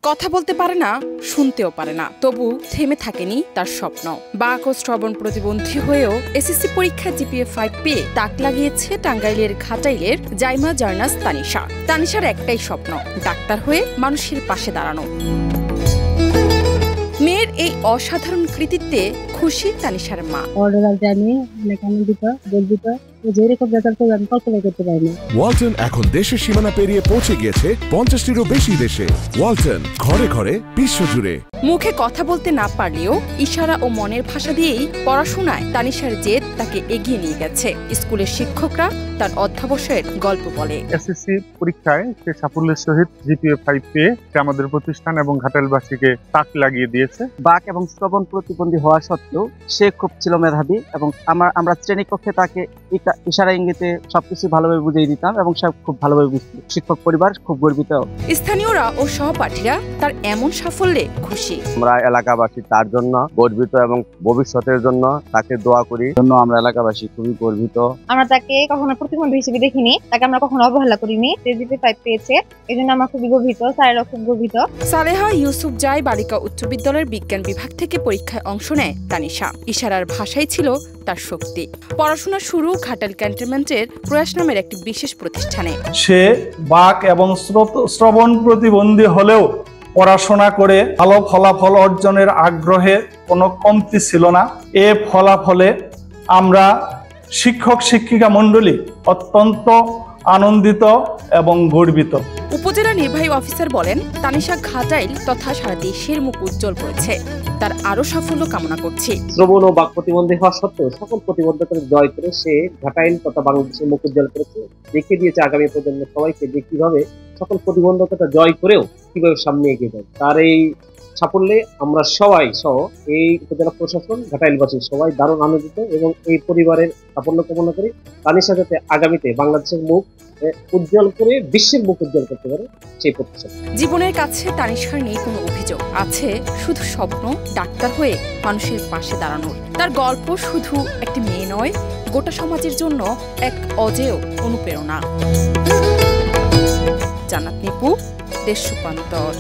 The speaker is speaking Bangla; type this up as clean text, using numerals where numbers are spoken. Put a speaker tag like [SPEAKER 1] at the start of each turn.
[SPEAKER 1] কথা বলতে পারে না, শুনতেও পারে না, তবু থেমে থাকেনি তার স্বপ্ন। বাক ও শ্রবণ প্রতিবন্ধী হয়েও এসএসসি পরীক্ষায় জিপিএ 5 পেয়ে তাক লাগিয়েছে টাঙ্গাইলের ঘাটাইলের জাইমা জার্নাস তানিশা। তানিশার একটাই স্বপ্ন, ডাক্তার হয়ে মানুষের পাশে দাঁড়ানো। মেয়ের এই অসাধারণ কৃতিত্বে খুশি তানিশার মা।
[SPEAKER 2] ওয়ালটন এখন দেশের সীমানা পেরিয়ে পৌঁছে গিয়েছে 50টিরও বেশি দেশে। ওয়ালটন, ঘরে ঘরে বিশ্বজুড়ে।
[SPEAKER 1] মুখে কথা বলতে না পারলেও ইশারা ও মনের ভাষা দিয়েই পড়াশোনায় তানিশার জেদ তাকে এগিয়ে নিয়ে গেছে। স্কুলের শিক্ষকরা তার অধ্যাবসায়ের গল্প বলে।
[SPEAKER 3] এসএসসি পরীক্ষায় সে সাফল্যের সহিত জিপিএ 5 পেয়ে আমাদের প্রতিষ্ঠান এবং ঘাটাইলবাসীকে তাক লাগিয়ে দিয়েছে।
[SPEAKER 4] বাক এবং শ্রবণ প্রতিবন্ধী হওয়া সত্ত্বেও সে খুব ছিল মেধাবী এবং আমরা শ্রেণীকক্ষে তাকে ইশারা ইঙ্গিতে সবকিছু ভালোভাবে বুঝিয়ে দিতাম এবং সে খুব ভালোভাবে বুঝত। শিক্ষক পরিবার খুব গর্বিত।
[SPEAKER 1] স্থানীয়রা ও সহপাঠীরা তার এমন সাফল্যে খুশি।
[SPEAKER 5] আমরা এলাকাবাসী তার জন্য গর্বিত এবং ভবিষ্যতের জন্য তাকে দোয়া করি। জন্য আমরা এলাকাবাসী খুবই গর্বিত।
[SPEAKER 6] আমরা তাকে কখনো প্রতিবন্ধী হিসেবে দেখিনি, তাকে আমরা কখনো অবহেলা করিনি। জিপিএ 5 পেয়েছে, এজন্য আমরা খুবই গর্বিত, স্যারেরা খুব গর্বিত।
[SPEAKER 1] সালেহা ইউসুফ জাই বালিকা উচ্চ বিদ্যালয়ের বিজ্ঞান বিভাগ থেকে পরীক্ষায় অংশ নেয় তানিশা। ইশারার ভাষাই ছিল তার শক্তি। পড়াশোনা শুরু ঘাটাইল ক্যান্টনমেন্টের প্রয়াস নামের একটি বিশেষ প্রতিষ্ঠানে।
[SPEAKER 7] সে বাক এবং শ্রবণ প্রতিবন্ধী হলেও পড়াশোনা করে ভালো ফলাফল অর্জনের আগ্রহে কোনো কমতি ছিল না। এ ফলাফলে আমরা শিক্ষক শিক্ষিকা মণ্ডলী অত্যন্ত আনন্দিত এবং গর্বিত।
[SPEAKER 1] উপজেলা নির্বাহী অফিসার বলেন, তানিশা ঘাটাইল তথা সারা দেশের মুখ উজ্জ্বল করেছে। তার আরো সাফল্য কামনা করছি।
[SPEAKER 8] শ্রবণ ও বাক প্রতিবন্ধী হওয়া সত্ত্বেও সকল প্রতিবন্ধকতা জয় করে সে ঘাটাইল তথা বাংলাদেশের মুখ উজ্জ্বল করেছে। দেখিয়ে দিয়েছে আগামী প্রজন্ম সবাইকে যে কিভাবে সকল প্রতিবন্ধকতা জয় করেও কিভাবে সামনে এগিয়ে যায়। তার এই সাফল্যে আমরা সবাই সহ এই উপজেলা প্রশাসন ঘাটাইলবাসী সবাই দারুণ আনন্দিত এবং এই পরিবারের সাফল্য কামনা করি। তানিশা যাতে আগামীতে বাংলাদেশের মুখ উজ্জ্বল করে বিশ্বের মুখ উজ্জ্বল করতে পারে সেই প্রত্যাশা।
[SPEAKER 1] জীবনের কাছে তানিশার নেই কোনো অভিযোগ, আছে শুধু স্বপ্ন ডাক্তার হয়ে মানুষের পাশে দাঁড়ানোর। তার গল্প শুধু একটি মেয়ে নয়, গোটা সমাজের জন্য এক অজেয় অনুপ্রেরণা। জান্নাত নিপু, দেশ রূপান্তর।